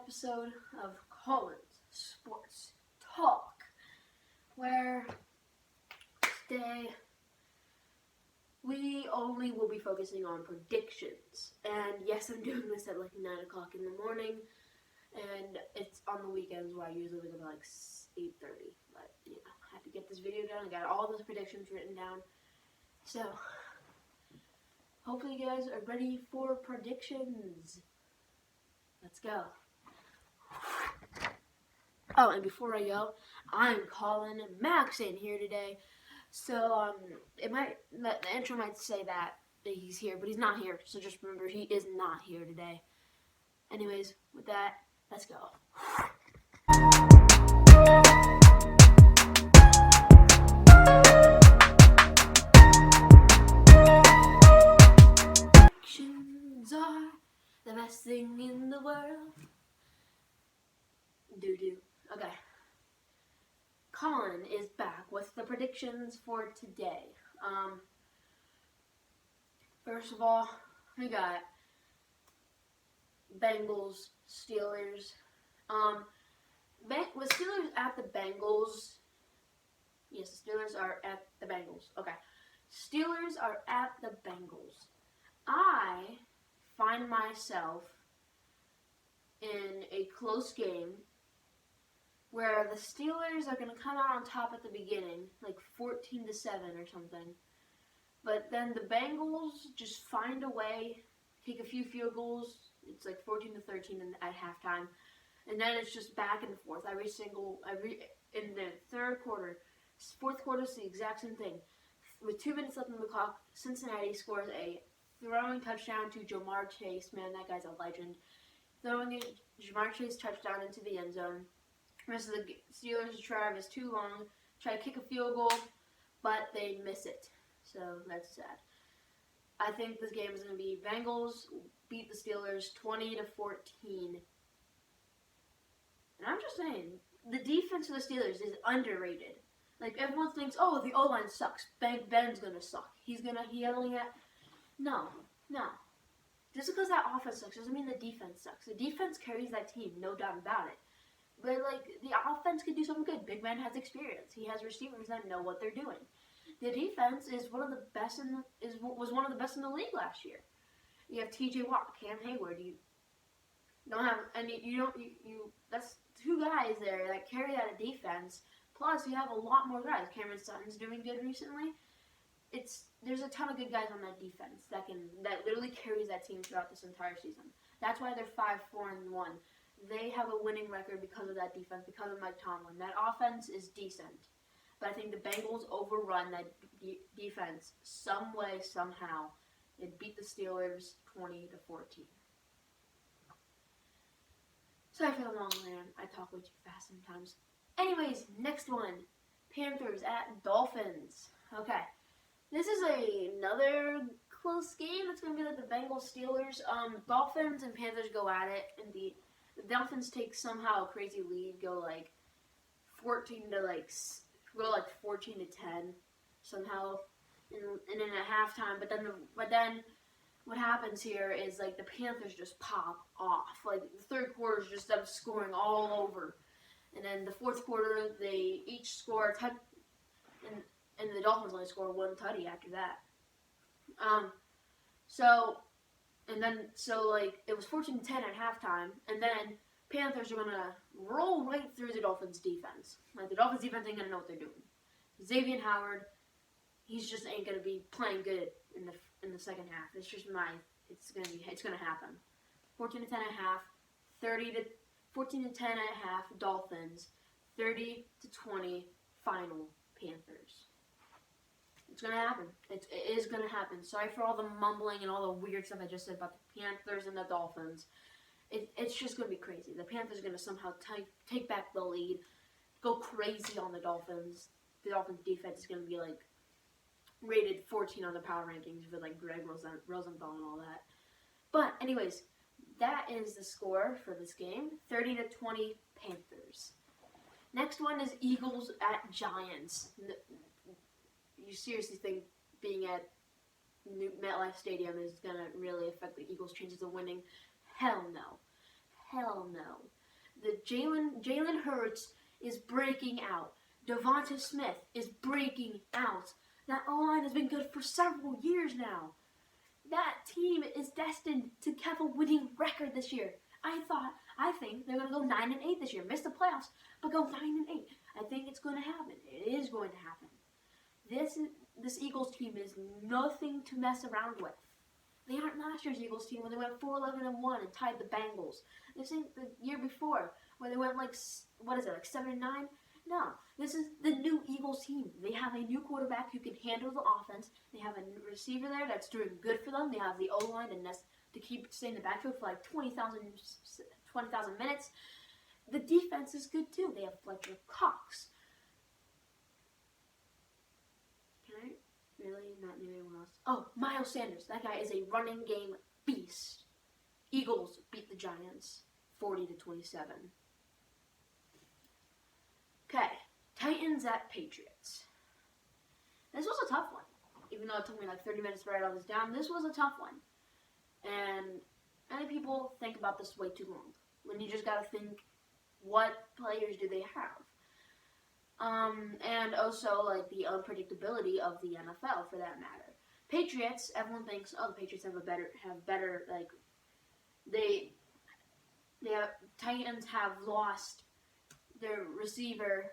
episode of Colin's Sports Talk, where today we only will be focusing on predictions. And yes, I'm doing this at like 9 o'clock in the morning, and it's on the weekends where I usually wake up at like 8:30. But you know, I had to get this video done. I got all those predictions written down. So hopefully you guys are ready for predictions. Let's go. Oh, and before I go, I'm Colin Maxon here today. So the intro might say that he's here, but he's not here. So just remember, he is not here today. Anyways, with that, let's go. Predictions are the best thing in the world. Doo-doo. Okay. Colin is back with the predictions for today. First of all, we got Bengals, Steelers. With Steelers at the Bengals. Yes, the Steelers are at the Bengals. Okay. Steelers are at the Bengals. I find myself in a close game where the Steelers are going to come out on top at the beginning, like 14-7 or something. But then the Bengals just find a way, take a few field goals. It's like 14-13 at halftime. And then it's just back and forth. In the third quarter, fourth quarter is the exact same thing. With 2 minutes left on the clock, Cincinnati scores a throwing touchdown to Ja'Marr Chase. Man, that guy's a legend. Throwing a Ja'Marr Chase touchdown into the end zone. The rest of the Steelers' drive is too long. Try to kick a field goal, but they miss it. So that's sad. I think this game is going to be Bengals beat the Steelers 20-14. And I'm just saying, the defense of the Steelers is underrated. Like, everyone thinks, oh, the O-line sucks. Ben's going to suck. No. Just because that offense sucks doesn't mean the defense sucks. The defense carries that team, no doubt about it. But, like, the offense could do something good. Big Man has experience. He has receivers that know what they're doing. The defense is was one of the best in the league last year. You have T.J. Watt, Cam Hayward. That's two guys there that carry out a defense. Plus, you have a lot more guys. Cameron Sutton's doing good recently. There's a ton of good guys on that defense that literally carries that team throughout this entire season. That's why they're 5-4-1. They have a winning record because of that defense, because of Mike Tomlin. That offense is decent. But I think the Bengals overrun that defense some way, somehow. They beat the Steelers 20-14. Sorry for the long rant. I talk way too fast sometimes. Anyways, next one. Panthers at Dolphins. Okay. This is another close game. It's going to be like the Bengals-Steelers. Dolphins and Panthers go at it, and the Dolphins take somehow a crazy lead, go like 14-10 somehow, and then at halftime. But then what happens here is like the Panthers just pop off. Like the third quarter is just them scoring all over, and then the fourth quarter they each score a touch, and the Dolphins only score one tutty after that. So it was 14-10 at halftime, and then Panthers are gonna roll right through the Dolphins defense. Like the Dolphins defense ain't gonna know what they're doing. Xavier Howard, he's just ain't gonna be playing good in the second half. It's gonna happen. 14-10 at half, 14-10 at half Dolphins, 30-20 final Panthers. It's going to happen. It is going to happen. Sorry for all the mumbling and all the weird stuff I just said about the Panthers and the Dolphins. It's just going to be crazy. The Panthers are going to somehow take back the lead, go crazy on the Dolphins. The Dolphins defense is going to be like rated 14 on the power rankings with like Greg Rosenthal and all that. But anyways, that is the score for this game. 30-20 Panthers. Next one is Eagles at Giants. You seriously think being at MetLife Stadium is going to really affect the Eagles' chances of winning? Hell no. Hell no. The Jalen Hurts is breaking out. Devonta Smith is breaking out. That O-line has been good for several years now. That team is destined to have a winning record this year. I think they're going to go 9-8 this year. Miss the playoffs, but go 9-8. I think it's going to happen. It is going to happen. This Eagles team is nothing to mess around with. They aren't last year's Eagles team when they went 4-11-1 and tied the Bengals. This ain't the year before where they went like 7-9. No, this is the new Eagles team. They have a new quarterback who can handle the offense. They have a receiver there that's doing good for them. They have the O-line to keep staying in the backfield for like 20,000 minutes. The defense is good too. They have Fletcher Cox. Can I really not name anyone else? Oh, Miles Sanders. That guy is a running game beast. Eagles beat the Giants 40-27. Okay, Titans at Patriots. This was a tough one. Even though it took me like 30 minutes to write all this down, this was a tough one. And many people think about this way too long. When you just gotta think, what players do they have? And also like the unpredictability of the NFL for that matter. Patriots, everyone thinks, oh, the Patriots have better like Titans have lost their receiver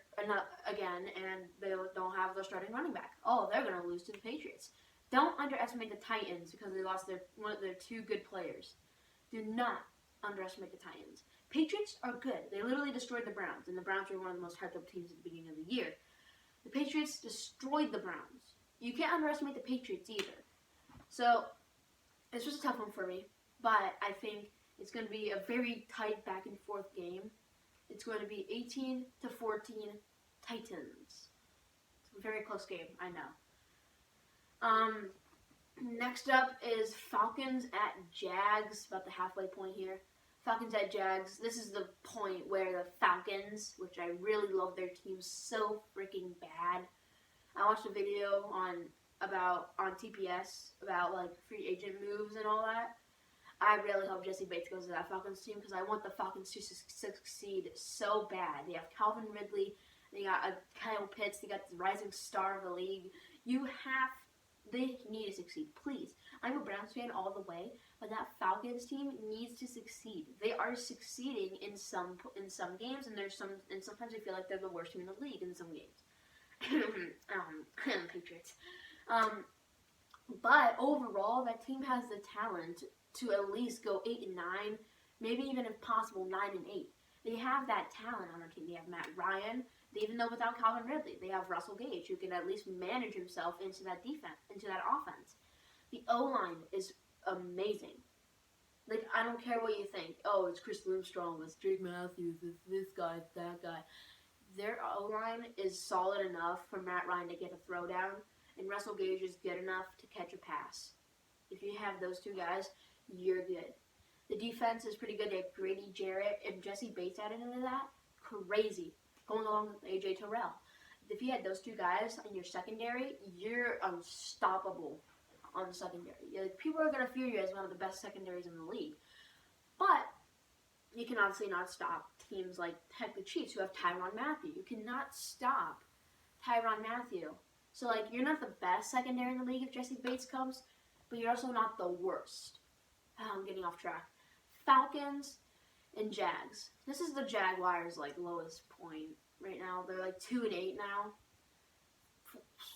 again, and they don't have their starting running back. Oh, they're going to lose to the Patriots. Don't underestimate the Titans because they lost one of their two good players. Do not underestimate the Titans. Patriots are good. They literally destroyed the Browns, and the Browns were one of the most hyped up teams at the beginning of the year. The Patriots destroyed the Browns. You can't underestimate the Patriots either. So, it's just a tough one for me, but I think it's going to be a very tight back and forth game. It's going to be 18-14 Titans. It's a very close game, I know. Next up is Falcons at Jags, about the halfway point here. Falcons at Jags. This is the point where the Falcons, which I really love their team so freaking bad. I watched a video on TPS about like free agent moves and all that. I really hope Jesse Bates goes to that Falcons team because I want the Falcons to succeed so bad. They have Calvin Ridley, they got Kyle Pitts, they got the rising star of the league. They need to succeed, please. I'm a Browns fan all the way, but that Falcons team needs to succeed. They are succeeding in some games, and sometimes I feel like they're the worst team in the league in some games. Patriots. But overall, that team has the talent to at least go 8-9, maybe even if possible 9-8. They have that talent on their team. They have Matt Ryan. Even though without Calvin Ridley, they have Russell Gage, who can at least manage himself into that defense, into that offense. The O-line is amazing. Like, I don't care what you think. Oh, it's Chris Lindstrom, it's Jake Matthews, it's this guy, it's that guy. Their O-line is solid enough for Matt Ryan to get a throwdown, and Russell Gage is good enough to catch a pass. If you have those two guys, you're good. The defense is pretty good. They have Grady Jarrett and Jesse Bates added into that. Crazy. Going along with AJ Terrell. If you had those two guys in your secondary, you're unstoppable on the secondary. People are going to fear you as one of the best secondaries in the league. But you can obviously not stop teams like the Chiefs who have Tyrann Mathieu. You cannot stop Tyrann Mathieu. So, like, you're not the best secondary in the league if Jesse Bates comes, but you're also not the worst. I'm getting off track. Falcons and Jags. This is the Jaguars' like lowest point right now. They're like 2-8 now.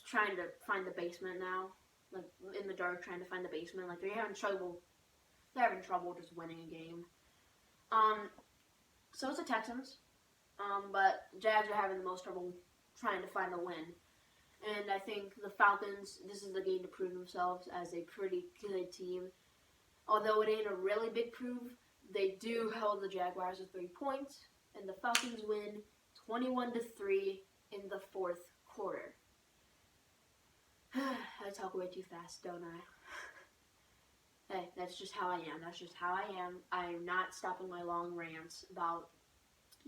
Trying to find the basement now. Like in the dark trying to find the basement. Like they're having trouble just winning a game. So it's the Texans. But Jags are having the most trouble trying to find a win. And I think the Falcons, this is the game to prove themselves as a pretty good team. Although it ain't a really big prove, they do hold the Jaguars to 3 points, and the Falcons win 21-3 in the fourth quarter. I talk way too fast, don't I? Hey, that's just how I am. I am not stopping my long rants about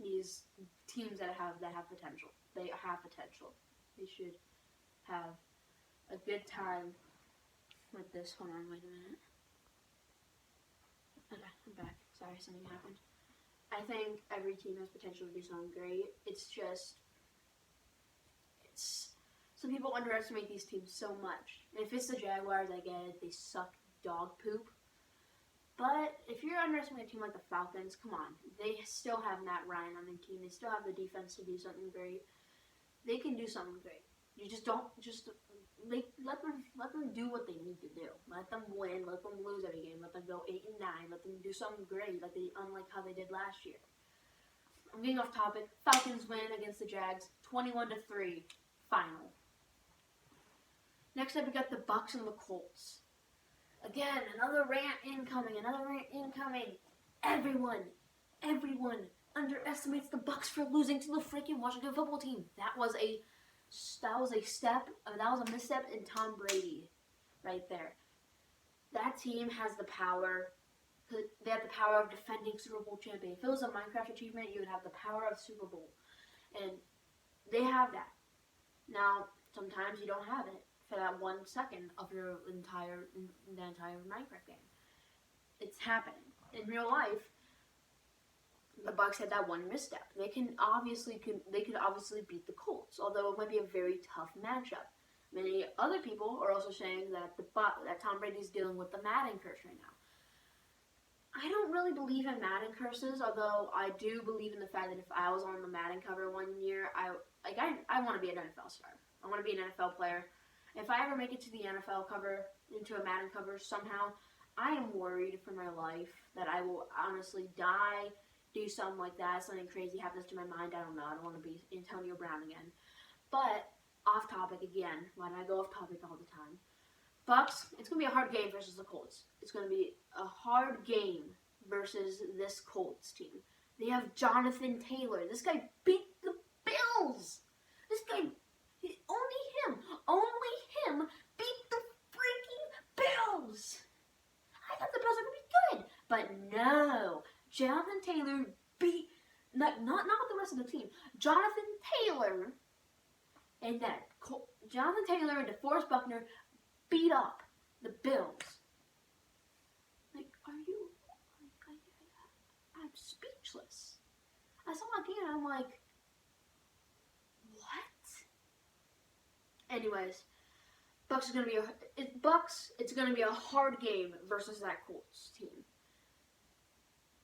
these teams that have potential. They have potential. They should have a good time with this. Hold on, wait a minute. Okay, I'm back. Sorry, something happened. I think every team has potential to do something great. It's some people underestimate these teams so much. And if it's the Jaguars, I get it. They suck dog poop. But if you're underestimating a team like the Falcons, come on. They still have Matt Ryan on their team. They still have the defense to do something great. They can do something great. You just don't let them do what they need to do. Let them win. Let them lose every game. Let them go 8-9. Let them do something great, unlike how they did last year. I'm getting off topic. Falcons win against the Jags, 21-3, final. Next up, we got the Bucs and the Colts. Again, another rant incoming. Everyone underestimates the Bucs for losing to the freaking Washington football team. That was a misstep in Tom Brady, right there. That team has the power. They have the power of defending Super Bowl champion. If it was a Minecraft achievement, you would have the power of Super Bowl, and they have that. Now, sometimes you don't have it for that 1 second of your entire Minecraft game. It's happening in real life. The Bucs had that one misstep. They could obviously beat the Colts, although it might be a very tough matchup. Many other people are also saying that that Tom Brady's dealing with the Madden curse right now. I don't really believe in Madden curses, although I do believe in the fact that if I was on the Madden cover one year, I want to be an NFL star. I want to be an NFL player. If I ever make it to the NFL cover, into a Madden cover somehow, I am worried for my life that I will honestly die, do something like that, something crazy happens to my mind, I don't know, I don't want to be Antonio Brown again. But, off topic again, why do I go off topic all the time? Bucs, it's going to be a hard game versus the Colts. It's going to be a hard game versus this Colts team. They have Jonathan Taylor. This guy beat the Bills. This guy, only him beat the freaking Bills. I thought the Bills were going to be good, but no. Jonathan Taylor beat, not with the rest of the team. Jonathan Taylor and DeForest Buckner beat up the Bills. Like, I'm speechless. I saw that game and I'm like, what? Anyways, it's gonna be a hard game versus that Colts team.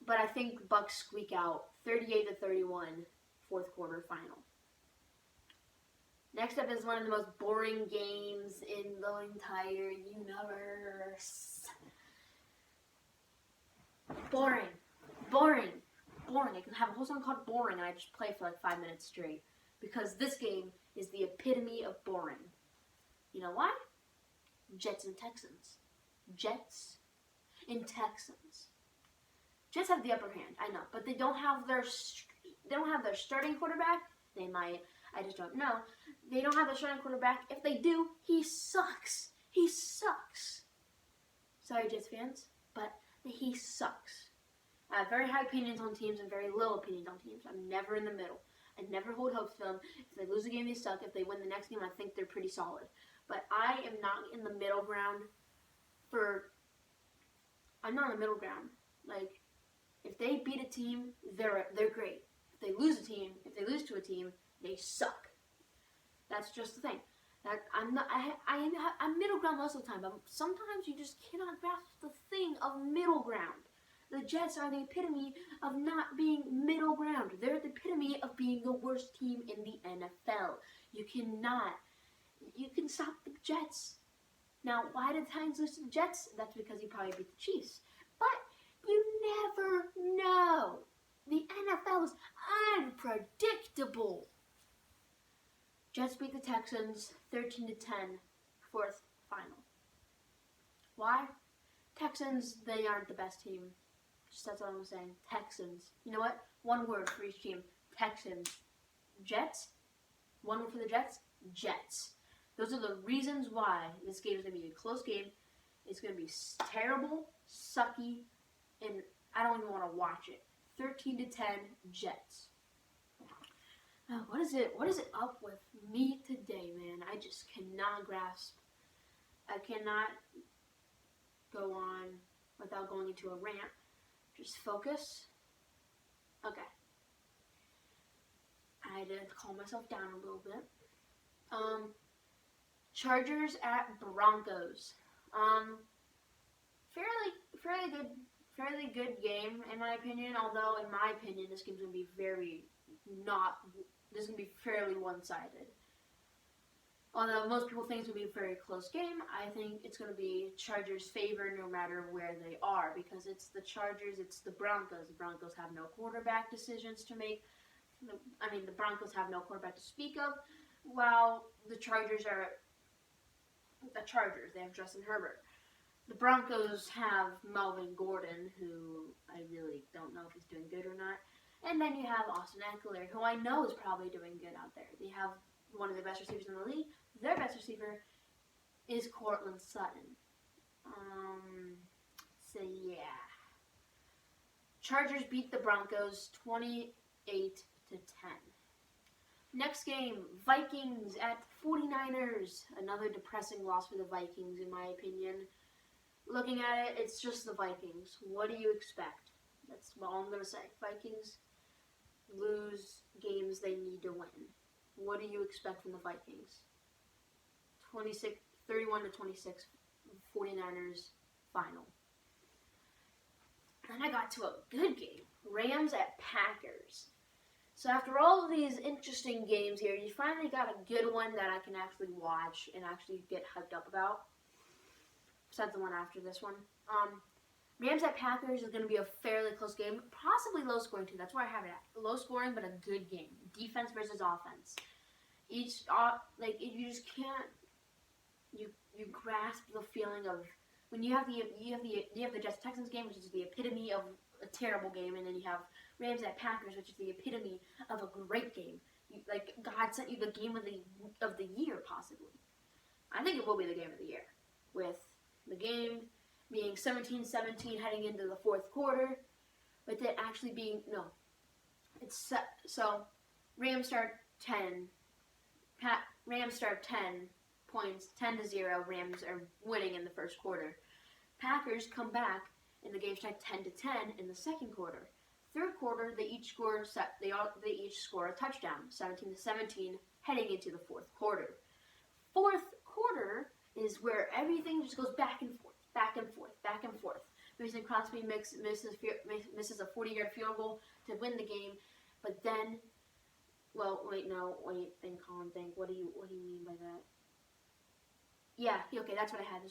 But I think Bucs squeak out 38-31, fourth quarter final. Next up is one of the most boring games in the entire universe. Boring. I can have a whole song called Boring and I just play for like 5 minutes straight. Because this game is the epitome of boring. You know why? Jets and Texans. Jets and Texans. Jets have the upper hand, I know, but they don't have their starting quarterback. They might. I just don't know. They don't have their starting quarterback. If they do, he sucks. He sucks. Sorry, Jets fans, but he sucks. I have very high opinions on teams and very low opinions on teams. I'm never in the middle. I never hold hopes for them. If they lose a game, they suck. If they win the next game, I think they're pretty solid. But I am not in the middle ground I'm not in the middle ground. Like, if they beat a team, they're great. If they lose to a team, they suck. That's just the thing. I'm middle ground most of the time, but sometimes you just cannot grasp the thing of middle ground. The Jets are the epitome of not being middle ground. They're the epitome of being the worst team in the NFL. You can stop the Jets. Now, why did the Titans lose to the Jets? That's because you probably beat the Chiefs. But you never know. The NFL is unpredictable. Jets beat the Texans 13-10, fourth final. Why? Texans, they aren't the best team. Just that's all I'm saying. Texans. You know what? One word for each team. Texans. Jets. One word for the Jets. Jets. Those are the reasons why this game is going to be a close game. It's going to be terrible, sucky, and I don't even want to watch it. 13-10 Jets. Oh, what is it up with me today, man? I just cannot grasp. I cannot go on without going into a rant. Just focus. had to calm myself down a little bit. Chargers at Broncos. Fairly good game in my opinion. Although in my opinion, this game's gonna be this is gonna be fairly one-sided. Although most people think it's going to be a very close game, I think it's going to be Chargers' favor no matter where they are, because it's the Chargers, it's the Broncos. The Broncos have no quarterback decisions to make. The Broncos have no quarterback to speak of, while the Chargers are the Chargers. They have Justin Herbert. The Broncos have Melvin Gordon, who I really don't know if he's doing good or not. And then you have Austin Eckler, who I know is probably doing good out there. They have one of the best receivers in the league. Their best receiver is Courtland Sutton. So yeah. Chargers beat the Broncos 28-10. Next game, Vikings at 49ers. Another depressing loss for the Vikings, in my opinion. Looking at it, it's just the Vikings. What do you expect? That's all I'm going to say. Vikings lose games they need to win. What do you expect from the Vikings? 31-26, 49ers final. Then I got to a good game. Rams at Packers. So after all of these interesting games here, you finally got a good one that I can actually watch and actually get hyped up about. Besides the one after this one. Rams at Packers is going to be a fairly close game. Possibly low scoring too. That's where I have it at. Low scoring, but a good game. Defense versus offense. You just can't. You grasp the feeling of when you have the Jets Texans game, which is the epitome of a terrible game, and then you have Rams at Packers, which is the epitome of a great game. God sent you the game of the year, possibly. I think it will be the game of the year, with the game being 17-17 heading into the fourth quarter, but it actually being so Rams start 10. Rams start 10 points, 10-0. Rams are winning in the first quarter. Packers come back and the game's tied 10-10 in the second quarter. Third quarter, they each score a touchdown, 17-17, heading into the fourth quarter. Fourth quarter is where everything just goes back and forth, back and forth, back and forth. Mason Crosby misses a 40-yard field goal to win the game, but then, think, Colin, think. What do you mean by that? Yeah, okay, that's what I had.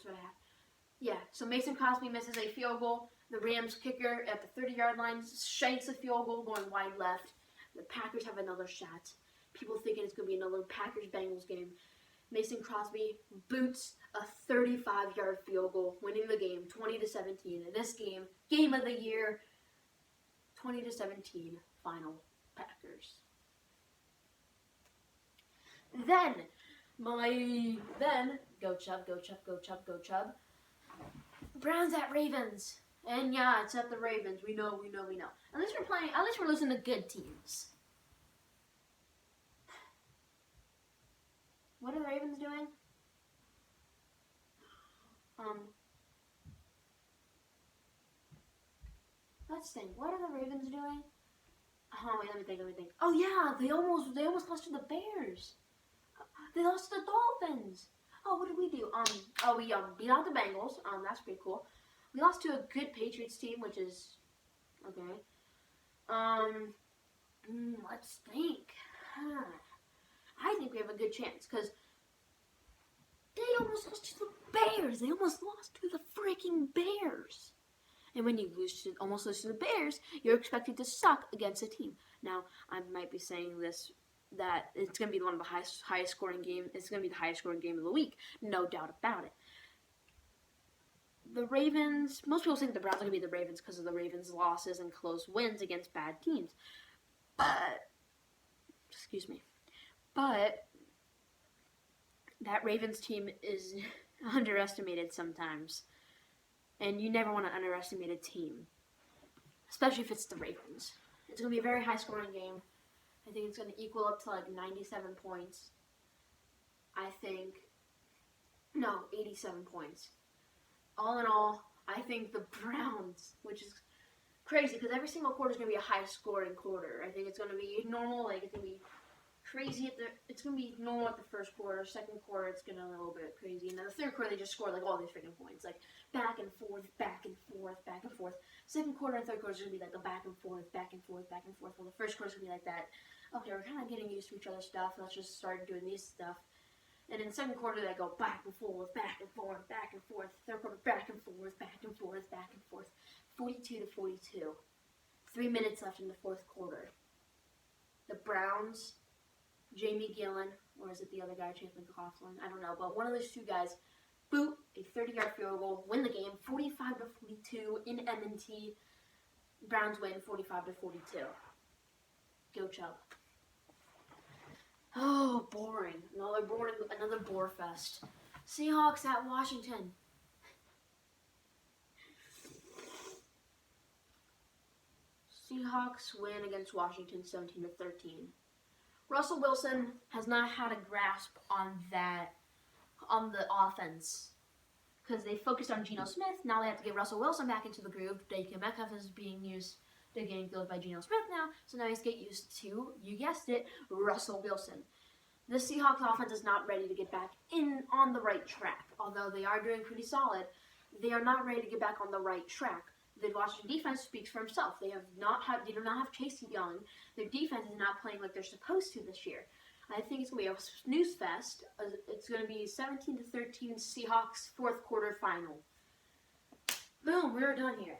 Yeah, so Mason Crosby misses a field goal. The Rams kicker at the 30-yard line shanks a field goal going wide left. The Packers have another shot. People thinking it's going to be another Packers-Bengals game. Mason Crosby boots a 35-yard field goal, winning the game 20-17. In this game of the year, 20-17, final Packers. Then, go Chubb, go Chubb, go Chubb, go Chubb. Browns at Ravens. And yeah, it's at the Ravens. We know. At least we're losing to good teams. What are the Ravens doing? Let's think. What are the Ravens doing? Oh wait, let me think. Oh yeah, they almost lost to the Bears. They lost to the Dolphins. Oh, what did we do? We beat out the Bengals. That's pretty cool. We lost to a good Patriots team, which is okay. Let's think. I think we have a good chance because they almost lost to the Bears. They almost lost to the freaking Bears. And when you almost lose to the Bears, you're expected to suck against a team. Now, I might be saying this, that it's going to be one of the highest scoring game. It's going to be the highest scoring game of the week. No doubt about it. The Ravens, most people think the Browns are going to be the Ravens because of the Ravens' losses and close wins against bad teams. But that Ravens team is underestimated sometimes. And you never want to underestimate a team, especially if it's the Ravens. It's going to be a very high-scoring game. I think it's going to equal up to 97 points. 87 points. All in all, I think the Browns, which is crazy because every single quarter is going to be a high-scoring quarter. I think it's going to be normal, it's going to be crazy it's gonna be normal at the first quarter. Second quarter, it's gonna be a little bit crazy, and then the third quarter they just score like all these freaking points, like back and forth, back and forth, back and forth. Second quarter and third quarter is gonna be like a back and forth, back and forth, back and forth. Well, the first quarter is gonna be like that. Okay, we're kind of getting used to each other's stuff. Let's just start doing these stuff. And in the second quarter, they go back and forth, back and forth, back and forth. Third quarter, back and forth, back and forth, back and forth. 42-42. 3 minutes left in the fourth quarter. The Browns, Jamie Gillen, or is it the other guy, Chase McLaughlin? I don't know, but one of those two guys, boot, a 30-yard field goal, win the game, 45-42 in M&T. Browns win, 45-42. Go Chubb. Oh, boring. Another bore fest. Seahawks at Washington. Seahawks win against Washington 17-13. Russell Wilson has not had a grasp on the offense, because they focused on Geno Smith. Now they have to get Russell Wilson back into the groove. DK Metcalf is being used. They're getting filled by Geno Smith now, so now he's getting used to, you guessed it, Russell Wilson. The Seahawks offense is not ready to get back on the right track. Although they are doing pretty solid, they are not ready to get back on the right track. The Washington defense speaks for himself. They do not have Chase Young. Their defense is not playing like they're supposed to this year. I think it's going to be a snooze fest. It's going to be 17-13 Seahawks fourth quarter final. Boom, we're done here.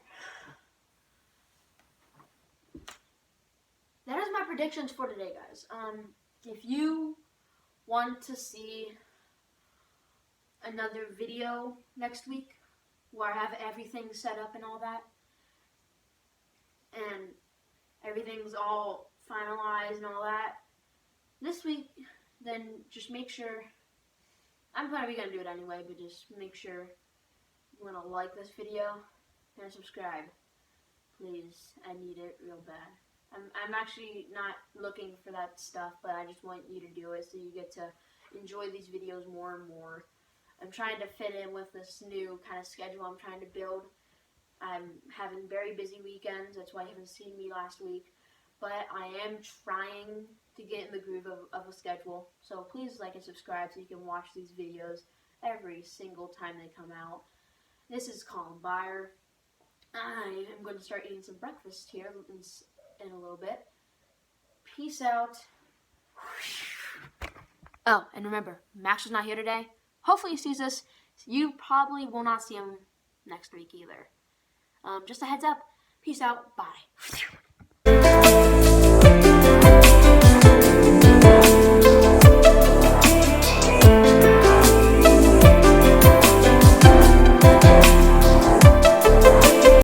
That is my predictions for today, guys. If you want to see another video next week where I have everything set up and all that, and everything's all finalized and all that, this week, then just make sure, I'm probably going to do it anyway, but just make sure you want to like this video and subscribe. Please, I need it real bad. I'm actually not looking for that stuff, but I just want you to do it so you get to enjoy these videos more and more. I'm trying to fit in with this new kind of schedule I'm trying to build. I'm having very busy weekends. That's why you haven't seen me last week. But I am trying to get in the groove of a schedule. So please like and subscribe so you can watch these videos every single time they come out. This is Colin Byer. I am going to start eating some breakfast here in a little bit. Peace out. Oh, and remember, Max is not here today. Hopefully he sees this. You probably will not see him next week either. Just a heads up. Peace out. Bye.